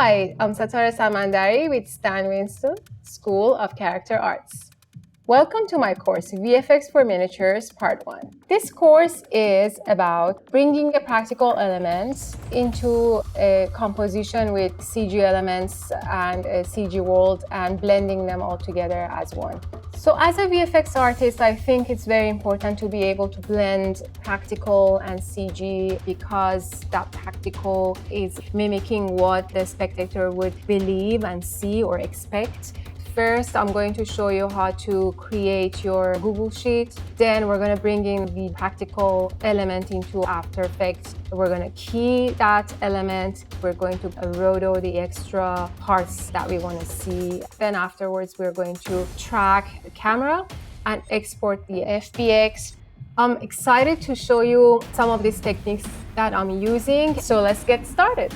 Hi, I'm Setareh Samandari with Stan Winston School of Character Arts. Welcome to my course, VFX for Miniatures, Part 1. This course is about bringing the practical elements into a composition with CG elements and a CG world and blending them all together as one. So as a VFX artist, I think it's very important to be able to blend practical and CG because that practical is mimicking what the spectator would believe and see or expect. First, I'm going to show you how to create your Google Sheet. Then we're going to bring in the practical element into After Effects. We're going to key that element. We're going to roto the extra parts that we want to see. Then afterwards, we're going to track the camera and export the FBX. I'm excited to show you some of these techniques that I'm using. So let's get started.